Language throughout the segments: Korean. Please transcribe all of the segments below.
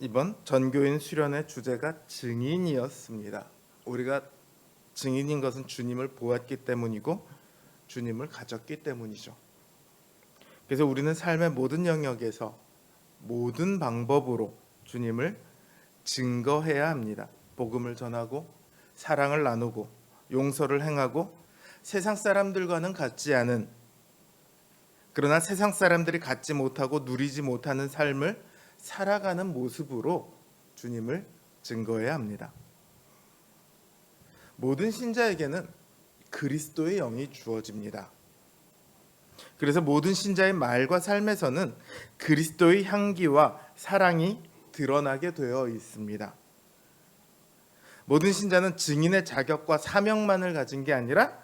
이번 전교인 수련의 주제가 증인이었습니다. 우리가 증인인 것은 주님을 보았기 때문이고 주님을 가졌기 때문이죠. 그래서 우리는 삶의 모든 영역에서 모든 방법으로 주님을 증거해야 합니다. 복음을 전하고 사랑을 나누고 용서를 행하고 세상 사람들과는 같지 않은, 그러나 세상 사람들이 갖지 못하고 누리지 못하는 삶을 살아가는 모습으로 주님을 증거해야 합니다. 모든 신자에게는 그리스도의 영이 주어집니다. 그래서 모든 신자의 말과 삶에서는 그리스도의 향기와 사랑이 드러나게 되어 있습니다. 모든 신자는 증인의 자격과 사명만을 가진 게 아니라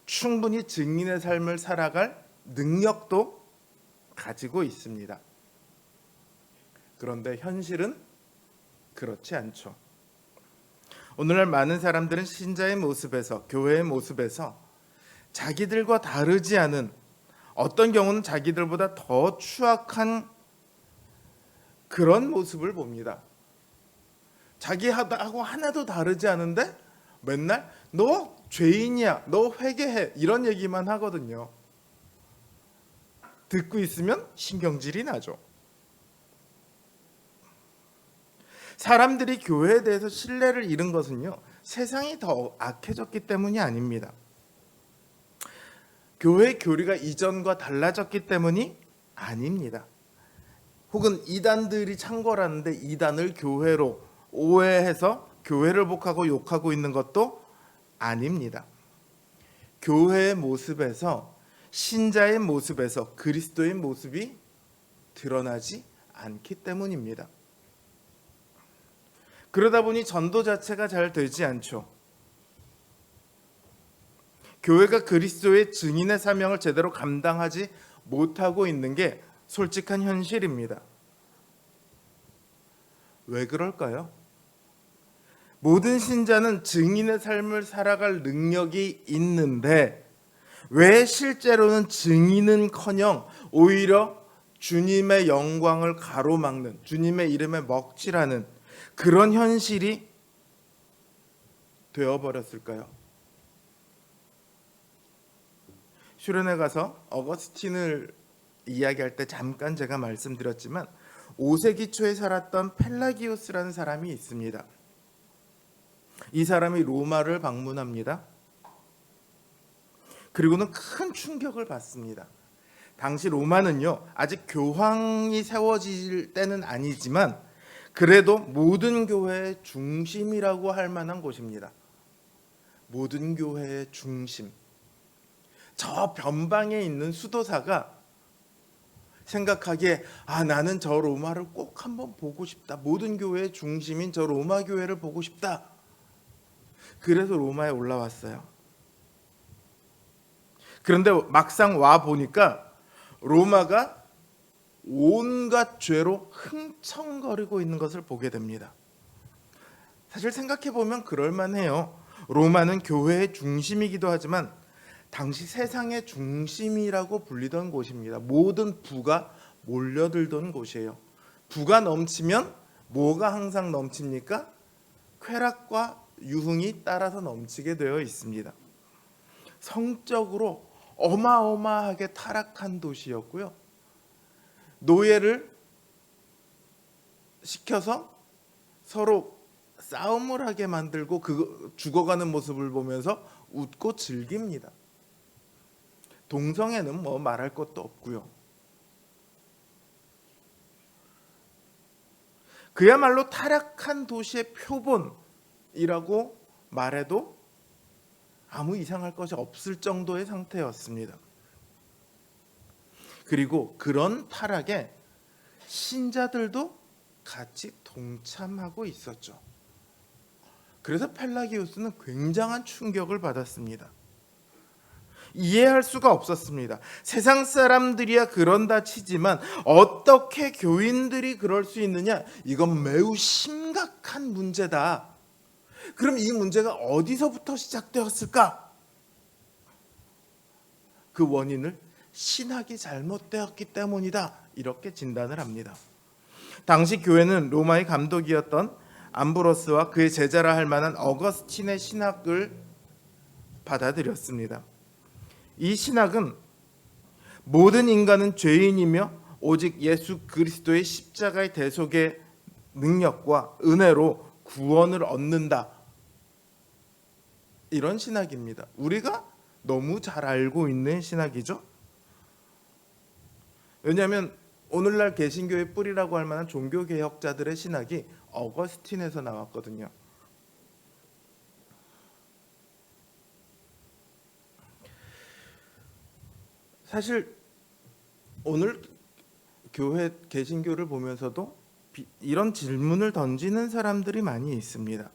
충분히 증인의 삶을 살아갈 능력도 가지고 있습니다. 그런데 현실은 그렇지 않죠. 오늘날 많은 사람들은 신자의 모습에서, 교회의 모습에서 자기들과 다르지 않은, 어떤 경우는 자기들보다 더 추악한 그런 모습을 봅니다. 자기하고 하나도 다르지 않은데 맨날 너 죄인이야, 너 회개해, 이런 얘기만 하거든요. 듣고 있으면 신경질이 나죠. 사람들이 교회에 대해서 신뢰를 잃은 것은요, 세상이 더 악해졌기 때문이 아닙니다. 교회 교리가 이전과 달라졌기 때문이 아닙니다. 혹은 이단들이 창궐하는데 이단을 교회로 오해해서 교회를 복하고 욕하고 있는 것도 아닙니다. 교회의 모습에서, 신자의 모습에서 그리스도의 모습이 드러나지 않기 때문입니다. 그러다 보니 전도 자체가 잘 되지 않죠. 교회가 그리스도의 증인의 사명을 제대로 감당하지 못하고 있는 게 솔직한 현실입니다. 왜 그럴까요? 모든 신자는 증인의 삶을 살아갈 능력이 있는데 왜 실제로는 증인은커녕 오히려 주님의 영광을 가로막는, 주님의 이름에 먹칠하는 그런 현실이 되어버렸을까요? 수련회 가서 어거스틴을 이야기할 때 잠깐 제가 말씀드렸지만 5세기 초에 살았던 펠라기우스라는 사람이 있습니다. 이 사람이 로마를 방문합니다. 그리고는 큰 충격을 받습니다. 당시 로마는요, 아직 교황이 세워질 때는 아니지만 그래도 모든 교회의 중심이라고 할 만한 곳입니다. 모든 교회의 중심. 저 변방에 있는 수도사가 생각하기에 나는 저 로마를 꼭 한번 보고 싶다. 모든 교회의 중심인 저 로마 교회를 보고 싶다. 그래서 로마에 올라왔어요. 그런데 막상 와 보니까 로마가 온갖 죄로 흥청거리고 있는 것을 보게 됩니다. 사실 생각해 보면 그럴만해요. 로마는 교회의 중심이기도 하지만 당시 세상의 중심이라고 불리던 곳입니다. 모든 부가 몰려들던 곳이에요. 부가 넘치면 뭐가 항상 넘칩니까? 쾌락과 유흥이 따라서 넘치게 되어 있습니다. 성적으로 어마어마하게 타락한 도시였고요. 노예를 시켜서 서로 싸움을 하게 만들고 죽어가는 모습을 보면서 웃고 즐깁니다. 동성애는 뭐 말할 것도 없고요. 그야말로 타락한 도시의 표본이라고 말해도 아무 이상할 것이 없을 정도의 상태였습니다. 그리고 그런 타락에 신자들도 같이 동참하고 있었죠. 그래서 펠라기우스는 굉장한 충격을 받았습니다. 이해할 수가 없었습니다. 세상 사람들이야 그런다 치지만 어떻게 교인들이 그럴 수 있느냐? 이건 매우 심각한 문제다. 그럼 이 문제가 어디서부터 시작되었을까? 그 원인을 신학이 잘못되었기 때문이다. 이렇게 진단을 합니다. 당시 교회는 로마의 감독이었던 암브로스와 그의 제자라 할 만한 어거스틴의 신학을 받아들였습니다. 이 신학은 모든 인간은 죄인이며 오직 예수 그리스도의 십자가의 대속의 능력과 은혜로 구원을 얻는다, 이런 신학입니다. 우리가 너무 잘 알고 있는 신학이죠. 왜냐하면 오늘날 개신교의 뿌리라고 할 만한 종교개혁자들의 신학이 어거스틴에서 나왔거든요. 사실 오늘 교회 개신교를 보면서도 이런 질문을 던지는 사람들이 많이 있습니다.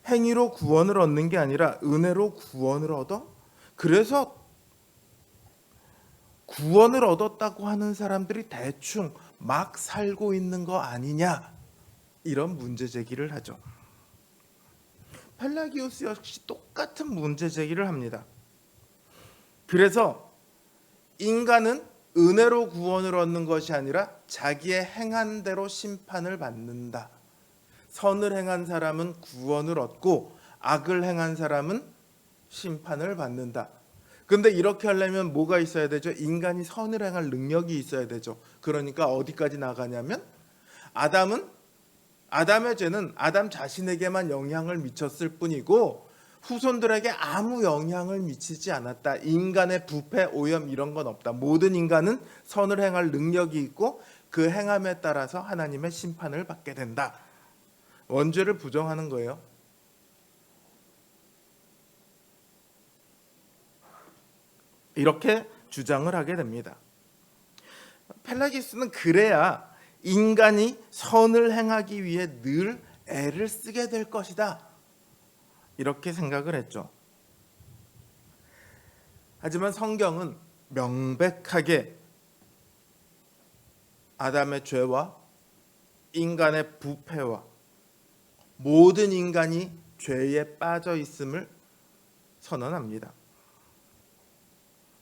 행위로 구원을 얻는 게 아니라 은혜로 구원을 얻어? 그래서 구원을 얻었다고 하는 사람들이 대충 막 살고 있는 거 아니냐, 이런 문제 제기를 하죠. 펠라기오스 역시 똑같은 문제 제기를 합니다. 그래서 인간은 은혜로 구원을 얻는 것이 아니라 자기의 행한 대로 심판을 받는다. 선을 행한 사람은 구원을 얻고 악을 행한 사람은 심판을 받는다. 근데 이렇게 하려면 뭐가 있어야 되죠? 인간이 선을 행할 능력이 있어야 되죠. 그러니까 어디까지 나가냐면 아담의 죄는 아담 자신에게만 영향을 미쳤을 뿐이고 후손들에게 아무 영향을 미치지 않았다. 인간의 부패, 오염 이런 건 없다. 모든 인간은 선을 행할 능력이 있고 그 행함에 따라서 하나님의 심판을 받게 된다. 원죄를 부정하는 거예요. 이렇게 주장을 하게 됩니다. 펠라기우스는 그래야 인간이 선을 행하기 위해 늘 애를 쓰게 될 것이다, 이렇게 생각을 했죠. 하지만 성경은 명백하게 아담의 죄와 인간의 부패와 모든 인간이 죄에 빠져 있음을 선언합니다.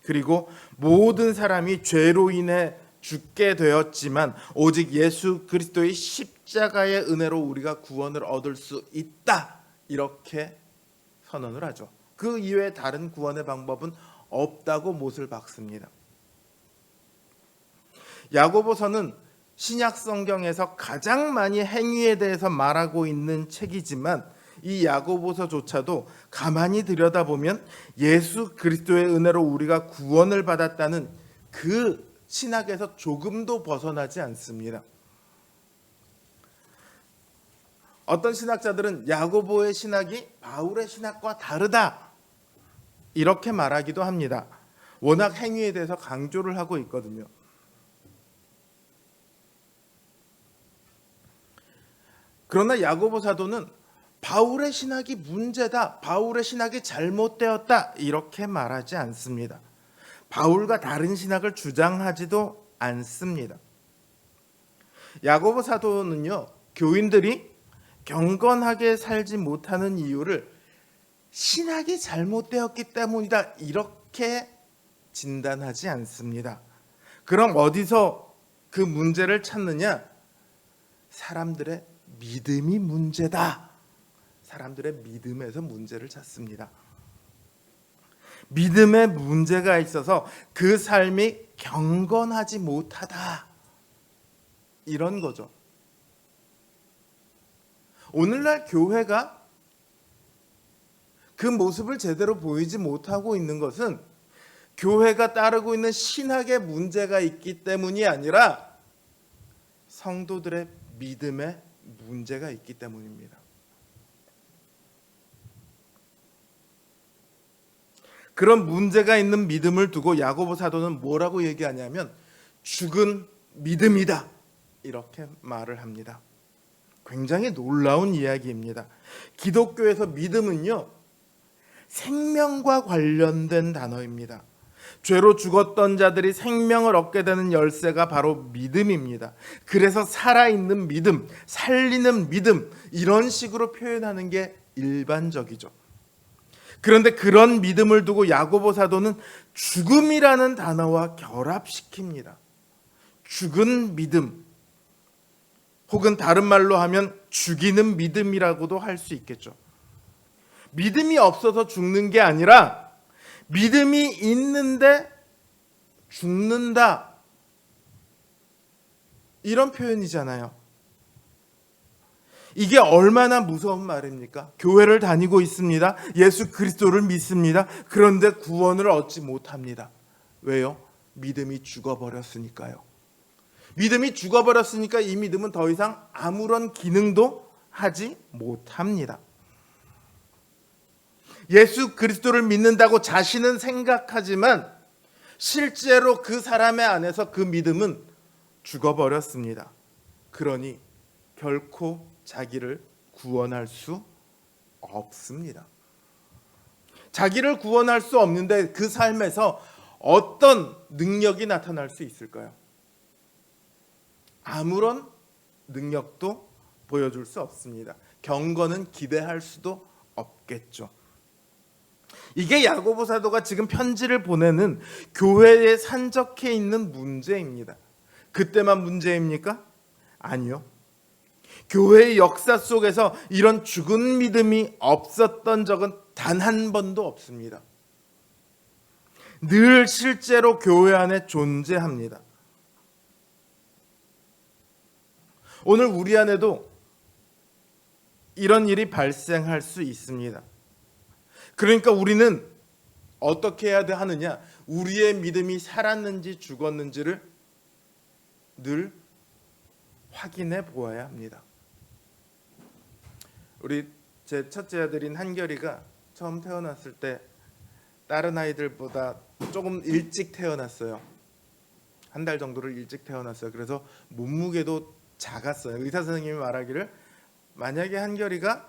그리고 모든 사람이 죄로 인해 죽게 되었지만 오직 예수 그리스도의 십자가의 은혜로 우리가 구원을 얻을 수 있다, 이렇게 선언을 하죠. 그 이외에 다른 구원의 방법은 없다고 못을 박습니다. 야고보서는 신약 성경에서 가장 많이 행위에 대해서 말하고 있는 책이지만 이 야고보서조차도 가만히 들여다보면 예수 그리스도의 은혜로 우리가 구원을 받았다는 그 신학에서 조금도 벗어나지 않습니다. 어떤 신학자들은 야고보의 신학이 바울의 신학과 다르다, 이렇게 말하기도 합니다. 워낙 행위에 대해서 강조를 하고 있거든요. 그러나 야고보 사도는 바울의 신학이 문제다, 바울의 신학이 잘못되었다, 이렇게 말하지 않습니다. 바울과 다른 신학을 주장하지도 않습니다. 야고보 사도는요, 교인들이 경건하게 살지 못하는 이유를 신학이 잘못되었기 때문이다, 이렇게 진단하지 않습니다. 그럼 어디서 그 문제를 찾느냐? 사람들의 믿음이 문제다. 사람들의 믿음에서 문제를 찾습니다. 믿음에 문제가 있어서 그 삶이 경건하지 못하다, 이런 거죠. 오늘날 교회가 그 모습을 제대로 보이지 못하고 있는 것은 교회가 따르고 있는 신학에 문제가 있기 때문이 아니라 성도들의 믿음에 문제가 있기 때문입니다. 그런 문제가 있는 믿음을 두고 야고보 사도는 뭐라고 얘기하냐면 죽은 믿음이다, 이렇게 말을 합니다. 굉장히 놀라운 이야기입니다. 기독교에서 믿음은요, 생명과 관련된 단어입니다. 죄로 죽었던 자들이 생명을 얻게 되는 열쇠가 바로 믿음입니다. 그래서 살아있는 믿음, 살리는 믿음, 이런 식으로 표현하는 게 일반적이죠. 그런데 그런 믿음을 두고 야고보 사도는 죽음이라는 단어와 결합시킵니다. 죽은 믿음, 혹은 다른 말로 하면 죽이는 믿음이라고도 할 수 있겠죠. 믿음이 없어서 죽는 게 아니라 믿음이 있는데 죽는다, 이런 표현이잖아요. 이게 얼마나 무서운 말입니까? 교회를 다니고 있습니다. 예수 그리스도를 믿습니다. 그런데 구원을 얻지 못합니다. 왜요? 믿음이 죽어버렸으니까요. 믿음이 죽어버렸으니까 이 믿음은 더 이상 아무런 기능도 하지 못합니다. 예수 그리스도를 믿는다고 자신은 생각하지만 실제로 그 사람의 안에서 그 믿음은 죽어버렸습니다. 그러니 결코 자기를 구원할 수 없습니다. 자기를 구원할 수 없는데 그 삶에서 어떤 능력이 나타날 수 있을까요? 아무런 능력도 보여줄 수 없습니다. 경건은 기대할 수도 없겠죠. 이게 야고보 사도가 지금 편지를 보내는 교회에 산적해 있는 문제입니다. 그때만 문제입니까? 아니요. 교회의 역사 속에서 이런 죽은 믿음이 없었던 적은 단 한 번도 없습니다. 늘 실제로 교회 안에 존재합니다. 오늘 우리 안에도 이런 일이 발생할 수 있습니다. 그러니까 우리는 어떻게 해야 하느냐? 우리의 믿음이 살았는지 죽었는지를 늘 확인해 보아야 합니다. 우리 제 첫째 아들인 한결이가 처음 태어났을 때 다른 아이들보다 조금 일찍 태어났어요. 한 달 정도를 일찍 태어났어요. 그래서 몸무게도 작았어요. 의사 선생님이 말하기를 만약에 한결이가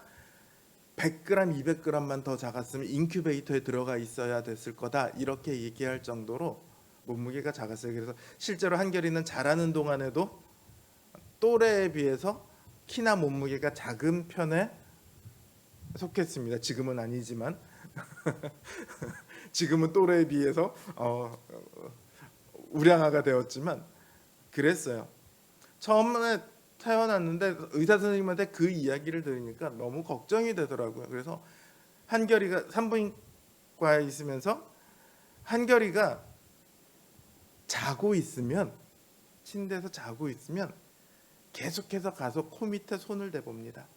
100g, 200g만 더 작았으면 인큐베이터에 들어가 있어야 됐을 거다, 이렇게 얘기할 정도로 몸무게가 작았어요. 그래서 실제로 한결이는 자라는 동안에도 또래에 비해서 키나 몸무게가 작은 편에 속했습니다. 지금은 아니지만 지금은 또래에 비해서 우량아가 되었지만 그랬어요. 처음에 태어났는데 의사 선생님한테 그 이야기를 들으니까 너무 걱정이 되더라고요. 그래서 한결이가 산부인과에 있으면서 한결이가 자고 있으면, 침대에서 자고 있으면 계속해서 가서 코 밑에 손을 대봅니다.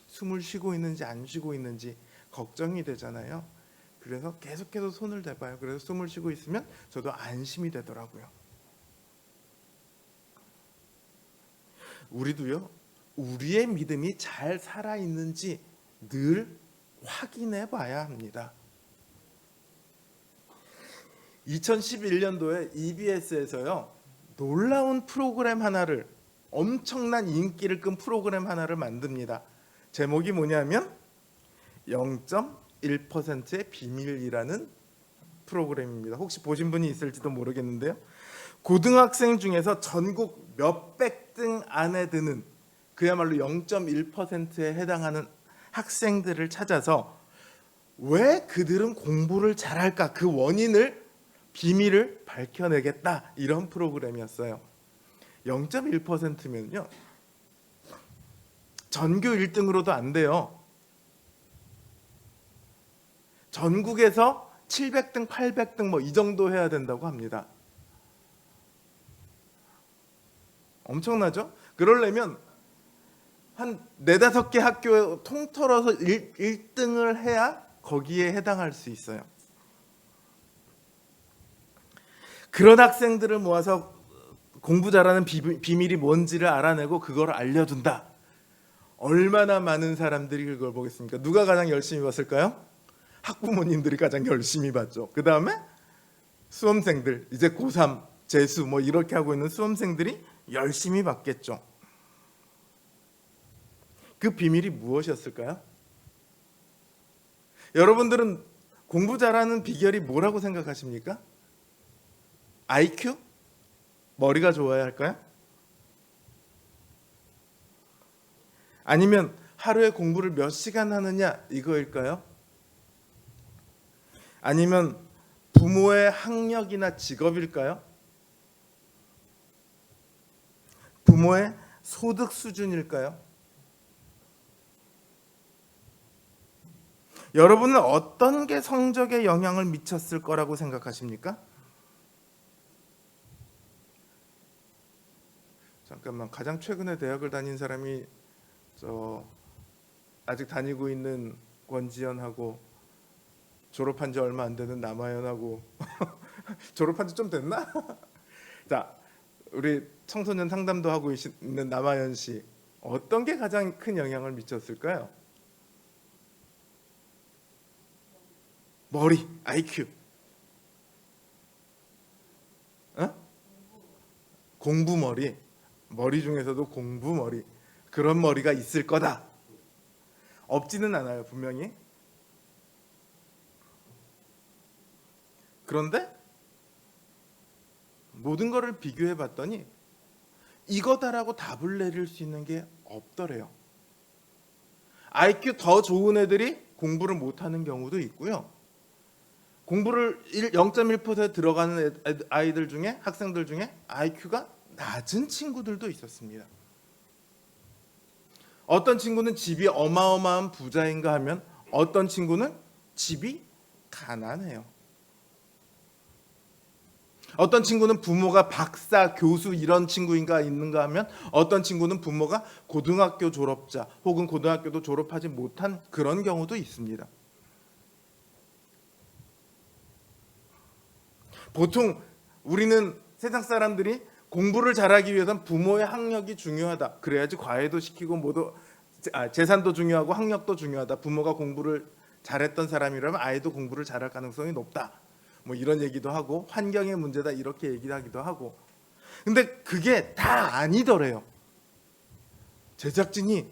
숨을 쉬고 있는지 안 쉬고 있는지 걱정이 되잖아요. 그래서 계속해서 손을 대봐요. 그래서 숨을 쉬고 있으면 저도 안심이 되더라고요. 우리도요, 우리의 믿음이 잘 살아있는지 늘 확인해 봐야 합니다. 2011년도에 EBS에서요, 놀라운 프로그램 하나를, 엄청난 인기를 끈 프로그램 하나를 만듭니다. 제목이 뭐냐면 0.1%의 비밀이라는 프로그램입니다. 혹시 보신 분이 있을지도 모르겠는데요. 고등학생 중에서 전국 몇백 등 안에 드는 그야말로 0.1%에 해당하는 학생들을 찾아서 왜 그들은 공부를 잘할까, 그 원인을, 비밀을 밝혀내겠다, 이런 프로그램이었어요. 0.1%면요 전교 1등으로도 안 돼요. 전국에서 700등, 800등 뭐 이 정도 해야 된다고 합니다. 엄청나죠? 그러려면 한 4-5개 학교에 통틀어서 1등을 해야 거기에 해당할 수 있어요. 그런 학생들을 모아서 공부 잘하는 비밀이 뭔지를 알아내고 그걸 알려준다. 얼마나 많은 사람들이 그걸 보겠습니까? 누가 가장 열심히 봤을까요? 학부모님들이 가장 열심히 봤죠. 그 다음에 수험생들, 이제 고3, 재수 뭐 이렇게 하고 있는 수험생들이 열심히 봤겠죠. 그 비밀이 무엇이었을까요? 여러분들은 공부 잘하는 비결이 뭐라고 생각하십니까? IQ? 머리가 좋아야 할까요? 아니면 하루에 공부를 몇 시간 하느냐, 이거일까요? 아니면 부모의 학력이나 직업일까요? 부모의 소득 수준일까요? 여러분은 어떤 게 성적에 영향을 미쳤을 거라고 생각하십니까? 잠깐만, 가장 최근에 대학을 다닌 사람이 아직 다니고 있는 권지현하고 졸업한 지 얼마 안 되는 남아연하고 졸업한 지 좀 됐나? 자, 우리 청소년 상담도 하고 있는 남아연 씨, 어떤 게 가장 큰 영향을 미쳤을까요? 머리, IQ. 어? 공부 머리. 머리 중에서도 공부 머리. 그런 머리가 있을 거다. 없지는 않아요, 분명히. 그런데 모든 거를 비교해 봤더니 이거다라고 답을 내릴 수 있는 게 없더래요. IQ 더 좋은 애들이 공부를 못하는 경우도 있고요. 공부를 0.1%에 들어가는 아이들 중에, 학생들 중에 IQ가 낮은 친구들도 있었습니다. 어떤 친구는 집이 어마어마한 부자인가 하면 어떤 친구는 집이 가난해요. 어떤 친구는 부모가 박사, 교수 이런 친구인가 있는가 하면 어떤 친구는 부모가 고등학교 졸업자 혹은 고등학교도 졸업하지 못한 그런 경우도 있습니다. 보통 우리는 세상 사람들이 공부를 잘하기 위해서는 부모의 학력이 중요하다. 그래야지 과외도 시키고 재산도 중요하고 학력도 중요하다. 부모가 공부를 잘했던 사람이라면 아이도 공부를 잘할 가능성이 높다. 뭐 이런 얘기도 하고 환경의 문제다 이렇게 얘기하기도 하고. 근데 그게 다 아니더래요. 제작진이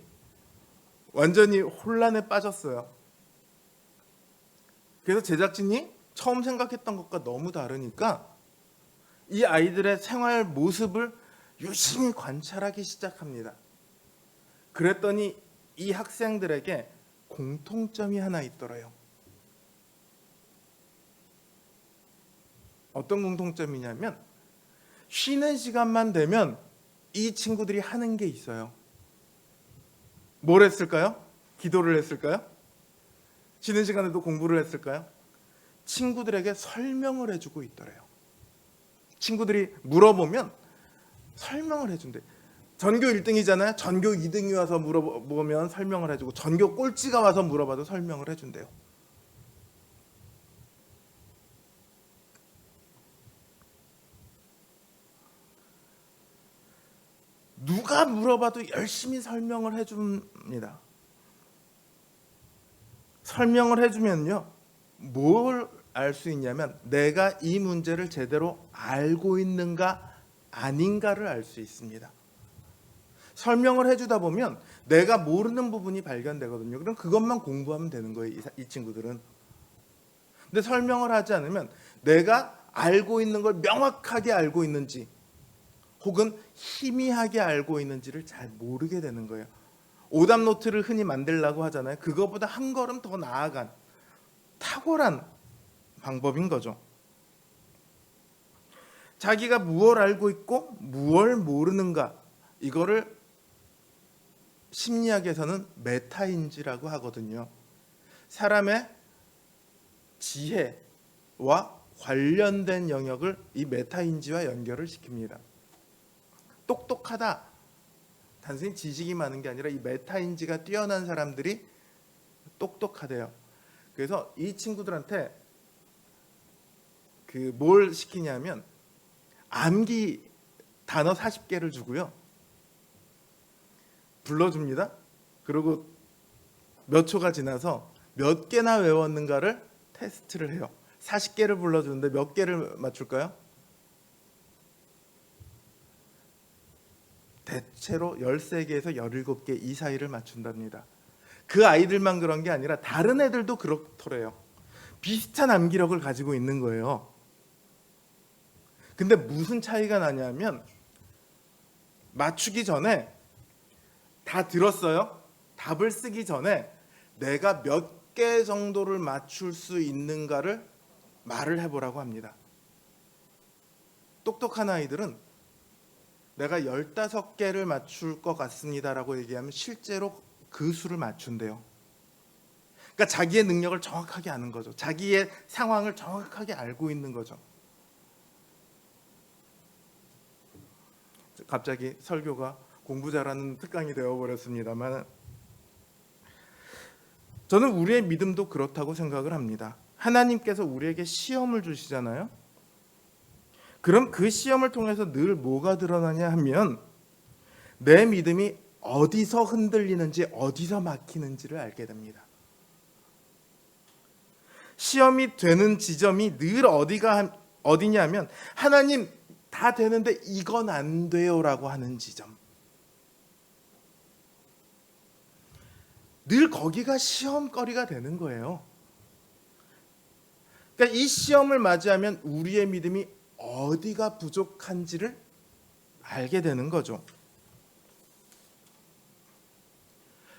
완전히 혼란에 빠졌어요. 그래서 제작진이 처음 생각했던 것과 너무 다르니까 이 아이들의 생활 모습을 유심히 관찰하기 시작합니다. 그랬더니 이 학생들에게 공통점이 하나 있더래요. 어떤 공통점이냐면 쉬는 시간만 되면 이 친구들이 하는 게 있어요. 뭘 했을까요? 기도를 했을까요? 쉬는 시간에도 공부를 했을까요? 친구들에게 설명을 해주고 있더래요. 친구들이 물어보면 설명을 해준대. 전교 1등이잖아요. 전교 2등이 와서 물어보면 설명을 해주고 전교 꼴찌가 와서 물어봐도 설명을 해준대요. 누가 물어봐도 열심히 설명을 해줍니다. 설명을 해주면요, 뭘 알 수 있냐면 내가 이 문제를 제대로 알고 있는가 아닌가를 알 수 있습니다. 설명을 해주다 보면 내가 모르는 부분이 발견되거든요. 그럼 그것만 공부하면 되는 거예요, 이 친구들은. 근데 설명을 하지 않으면 내가 알고 있는 걸 명확하게 알고 있는지 혹은 희미하게 알고 있는지를 잘 모르게 되는 거예요. 오답 노트를 흔히 만들려고 하잖아요. 그거보다 한 걸음 더 나아간 탁월한 방법인 거죠. 자기가 무엇을 알고 있고 무엇을 모르는가, 이거를 심리학에서는 메타인지라고 하거든요. 사람의 지혜와 관련된 영역을 이 메타인지와 연결을 시킵니다. 똑똑하다, 단순히 지식이 많은 게 아니라 이 메타인지가 뛰어난 사람들이 똑똑하대요. 그래서 이 친구들한테 뭘 시키냐면 암기 단어 40개를 주고요, 불러줍니다. 그리고 몇 초가 지나서 몇 개나 외웠는가를 테스트를 해요. 40개를 불러주는데 몇 개를 맞출까요? 대체로 13개에서 17개 이 사이를 맞춘답니다. 그 아이들만 그런 게 아니라 다른 애들도 그렇더래요. 비슷한 암기력을 가지고 있는 거예요. 근데 무슨 차이가 나냐면 맞추기 전에 다 들었어요. 답을 쓰기 전에 내가 몇 개 정도를 맞출 수 있는가를 말을 해보라고 합니다. 똑똑한 아이들은 내가 15개를 맞출 것 같습니다라고 얘기하면 실제로 그 수를 맞춘대요. 그러니까 자기의 능력을 정확하게 아는 거죠. 자기의 상황을 정확하게 알고 있는 거죠. 갑자기 설교가 공부 잘하는 특강이 되어버렸습니다만, 저는 우리의 믿음도 그렇다고 생각을 합니다. 하나님께서 우리에게 시험을 주시잖아요. 그럼 그 시험을 통해서 늘 뭐가 드러나냐 하면 내 믿음이 어디서 흔들리는지, 어디서 막히는지를 알게 됩니다. 시험이 되는 지점이 늘 어디냐면, 하나님 다 되는데 이건 안 돼요라고 하는 지점. 늘 거기가 시험거리가 되는 거예요. 그러니까 이 시험을 맞이하면 우리의 믿음이 어디가 부족한지를 알게 되는 거죠.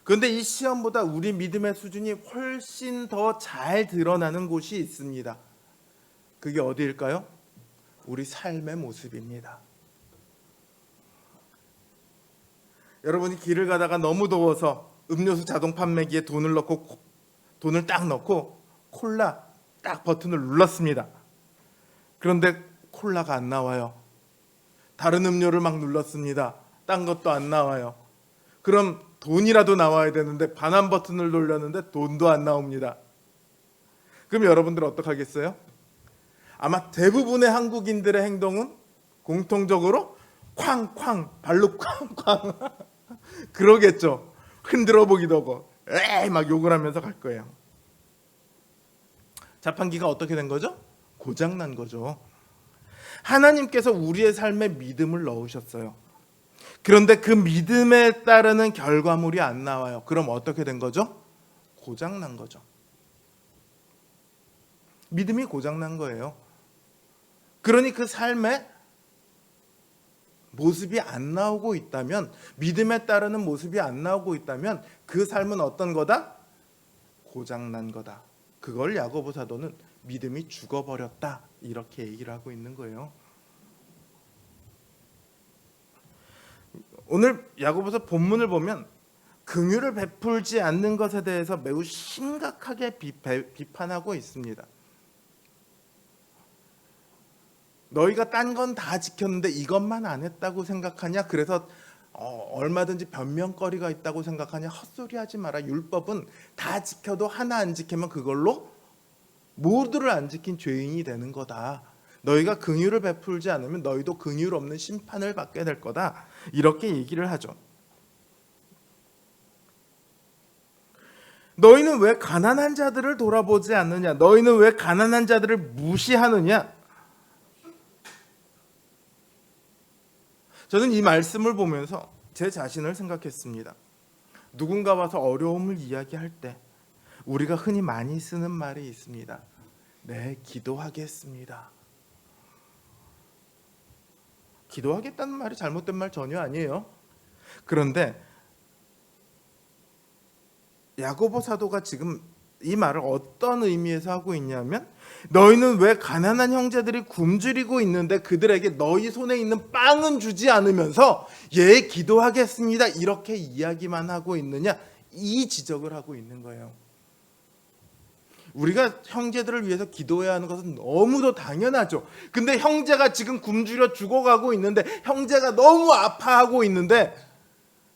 그런데 이 시험보다 우리 믿음의 수준이 훨씬 더 잘 드러나는 곳이 있습니다. 그게 어디일까요? 우리 삶의 모습입니다. 여러분이 길을 가다가 너무 더워서 음료수 자동 판매기에 돈을 딱 넣고 콜라 딱 버튼을 눌렀습니다. 그런데 콜라가 안 나와요. 다른 음료를 막 눌렀습니다. 딴 것도 안 나와요. 그럼 돈이라도 나와야 되는데 반환 버튼을 눌렀는데 돈도 안 나옵니다. 그럼 여러분들 어떡하겠어요? 아마 대부분의 한국인들의 행동은 공통적으로 쾅쾅, 발로 쾅쾅 그러겠죠. 흔들어 보기도 하고 에이 막 욕을 하면서 갈 거예요. 자판기가 어떻게 된 거죠? 고장난 거죠. 하나님께서 우리의 삶에 믿음을 넣으셨어요. 그런데 그 믿음에 따르는 결과물이 안 나와요. 그럼 어떻게 된 거죠? 고장난 거죠. 믿음이 고장난 거예요. 그러니 그 삶에 모습이 안 나오고 있다면, 믿음에 따르는 모습이 안 나오고 있다면 그 삶은 어떤 거다? 고장난 거다. 그걸 야고보 사도는 믿음이 죽어버렸다 이렇게 얘기를 하고 있는 거예요. 오늘 야고보서 본문을 보면 긍휼을 베풀지 않는 것에 대해서 매우 심각하게 비판하고 있습니다. 너희가 딴 건 다 지켰는데 이것만 안 했다고 생각하냐? 그래서 얼마든지 변명거리가 있다고 생각하냐? 헛소리하지 마라. 율법은 다 지켜도 하나 안 지키면 그걸로 모두를 안 지킨 죄인이 되는 거다. 너희가 긍휼을 베풀지 않으면 너희도 긍휼 없는 심판을 받게 될 거다. 이렇게 얘기를 하죠. 너희는 왜 가난한 자들을 돌아보지 않느냐? 너희는 왜 가난한 자들을 무시하느냐? 저는 이 말씀을 보면서 제 자신을 생각했습니다. 누군가 와서 어려움을 이야기할 때 우리가 흔히 많이 쓰는 말이 있습니다. 네, 기도하겠습니다. 기도하겠다는 말이 잘못된 말 전혀 아니에요. 그런데 야고보 사도가 지금 이 말을 어떤 의미에서 하고 있냐면, 너희는 왜 가난한 형제들이 굶주리고 있는데 그들에게 너희 손에 있는 빵은 주지 않으면서 예 기도하겠습니다 이렇게 이야기만 하고 있느냐, 이 지적을 하고 있는 거예요. 우리가 형제들을 위해서 기도해야 하는 것은 너무도 당연하죠. 근데 형제가 지금 굶주려 죽어가고 있는데, 형제가 너무 아파하고 있는데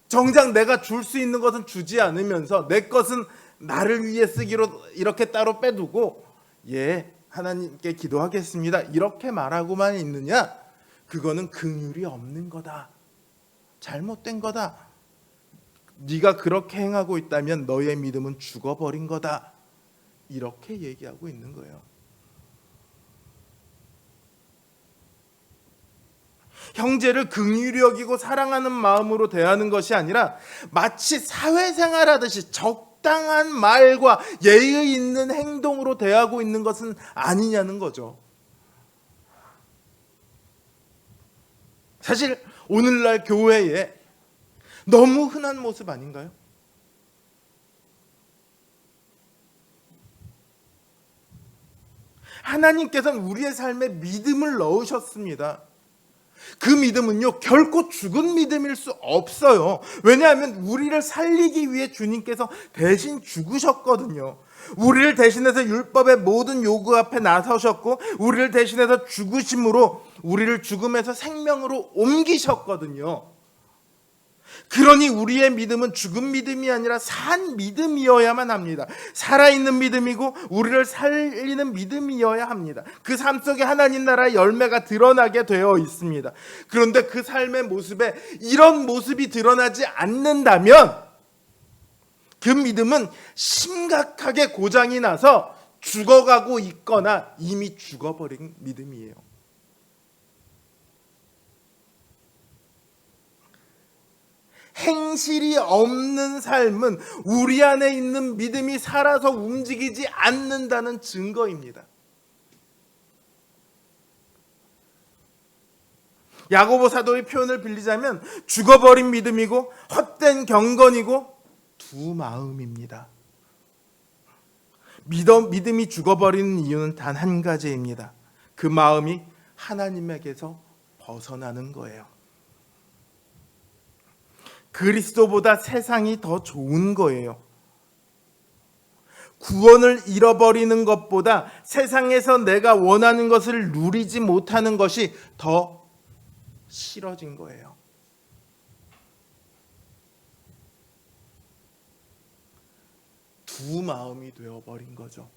정작 내가 줄 수 있는 것은 주지 않으면서 내 것은 나를 위해 쓰기로 이렇게 따로 빼두고 예 하나님께 기도하겠습니다 이렇게 말하고만 있느냐? 그거는 긍휼이 없는 거다. 잘못된 거다. 네가 그렇게 행하고 있다면 너의 믿음은 죽어버린 거다. 이렇게 얘기하고 있는 거예요. 형제를 긍휼히 여기고 사랑하는 마음으로 대하는 것이 아니라 마치 사회생활하듯이 적당한 말과 예의 있는 행동으로 대하고 있는 것은 아니냐는 거죠. 사실 오늘날 교회에 너무 흔한 모습 아닌가요? 하나님께서는 우리의 삶에 믿음을 넣으셨습니다. 그 믿음은요, 결코 죽은 믿음일 수 없어요. 왜냐하면 우리를 살리기 위해 주님께서 대신 죽으셨거든요. 우리를 대신해서 율법의 모든 요구 앞에 나서셨고, 우리를 대신해서 죽으심으로 우리를 죽음에서 생명으로 옮기셨거든요. 그러니 우리의 믿음은 죽은 믿음이 아니라 산 믿음이어야만 합니다. 살아있는 믿음이고 우리를 살리는 믿음이어야 합니다. 그 삶 속에 하나님 나라의 열매가 드러나게 되어 있습니다. 그런데 그 삶의 모습에 이런 모습이 드러나지 않는다면 그 믿음은 심각하게 고장이 나서 죽어가고 있거나 이미 죽어버린 믿음이에요. 행실이 없는 삶은 우리 안에 있는 믿음이 살아서 움직이지 않는다는 증거입니다. 야고보 사도의 표현을 빌리자면 죽어버린 믿음이고 헛된 경건이고 두 마음입니다. 믿음이 죽어버리는 이유는 단 한 가지입니다. 그 마음이 하나님에게서 벗어나는 거예요. 그리스도보다 세상이 더 좋은 거예요. 구원을 잃어버리는 것보다 세상에서 내가 원하는 것을 누리지 못하는 것이 더 싫어진 거예요. 두 마음이 되어버린 거죠.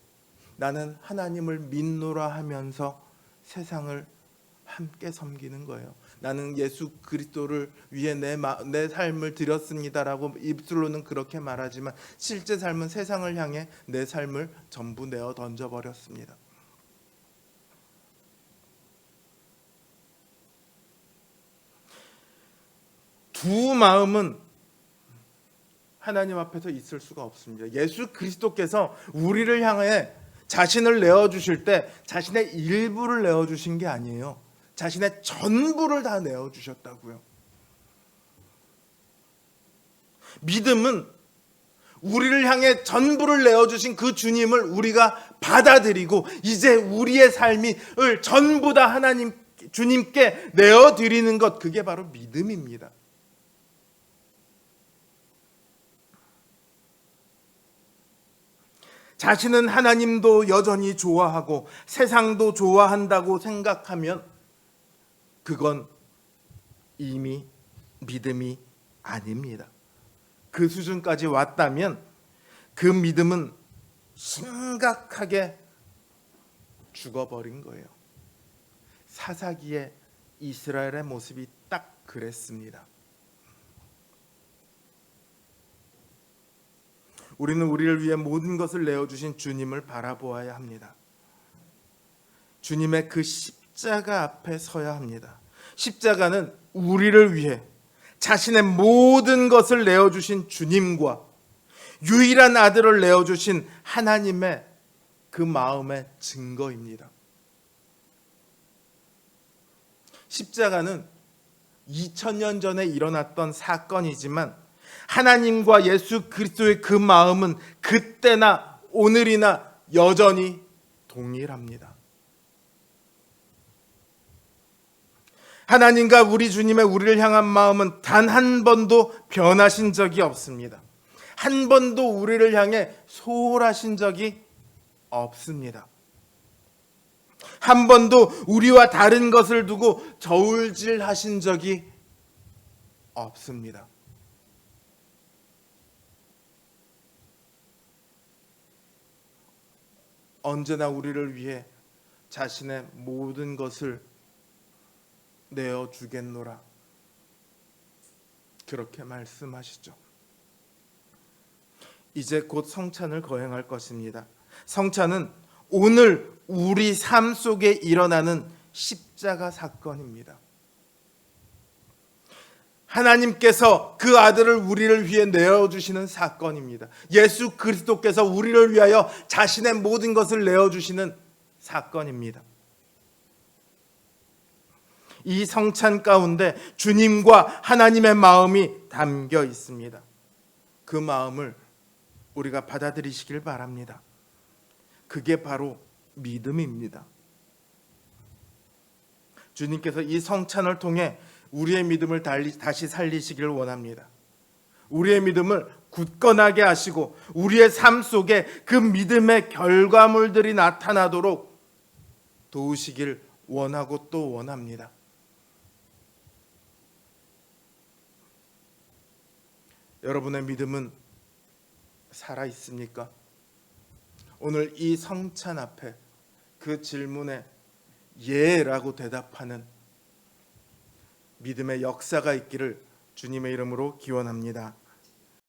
나는 하나님을 믿노라 하면서 세상을 함께 섬기는 거예요. 나는 예수 그리스도를 위해 내 삶을 드렸습니다라고 입술로는 그렇게 말하지만 실제 삶은 세상을 향해 내 삶을 전부 내어 던져버렸습니다. 두 마음은 하나님 앞에서 있을 수가 없습니다. 예수 그리스도께서 우리를 향해 자신을 내어주실 때 자신의 일부를 내어주신 게 아니에요. 자신의 전부를 다 내어주셨다고요. 믿음은 우리를 향해 전부를 내어주신 그 주님을 우리가 받아들이고 이제 우리의 삶을 전부 다 하나님 주님께 내어드리는 것, 그게 바로 믿음입니다. 자신은 하나님도 여전히 좋아하고 세상도 좋아한다고 생각하면 그건 이미 믿음이 아닙니다. 그 수준까지 왔다면 그 믿음은 심각하게 죽어버린 거예요. 사사기의 이스라엘의 모습이 딱 그랬습니다. 우리는 우리를 위해 모든 것을 내어주신 주님을 바라보아야 합니다. 주님의 그 십자가 앞에 서야 합니다. 십자가는 우리를 위해 자신의 모든 것을 내어주신 주님과 유일한 아들을 내어주신 하나님의 그 마음의 증거입니다. 십자가는 2000년 전에 일어났던 사건이지만 하나님과 예수 그리스도의 그 마음은 그때나 오늘이나 여전히 동일합니다. 하나님과 우리 주님의 우리를 향한 마음은 단 한 번도 변하신 적이 없습니다. 한 번도 우리를 향해 소홀하신 적이 없습니다. 한 번도 우리와 다른 것을 두고 저울질하신 적이 없습니다. 언제나 우리를 위해 자신의 모든 것을 내어주겠노라, 그렇게 말씀하시죠. 이제 곧 성찬을 거행할 것입니다. 성찬은 오늘 우리 삶 속에 일어나는 십자가 사건입니다. 하나님께서 그 아들을 우리를 위해 내어주시는 사건입니다. 예수 그리스도께서 우리를 위하여 자신의 모든 것을 내어주시는 사건입니다. 이 성찬 가운데 주님과 하나님의 마음이 담겨 있습니다. 그 마음을 우리가 받아들이시길 바랍니다. 그게 바로 믿음입니다. 주님께서 이 성찬을 통해 우리의 믿음을 다시 살리시기를 원합니다. 우리의 믿음을 굳건하게 하시고 우리의 삶 속에 그 믿음의 결과물들이 나타나도록 도우시길 원하고 또 원합니다. 여러분의 믿음은 살아 있습니까? 오늘 이 성찬 앞에 그 질문에 예라고 대답하는 믿음의 역사가 있기를 주님의 이름으로 기원합니다.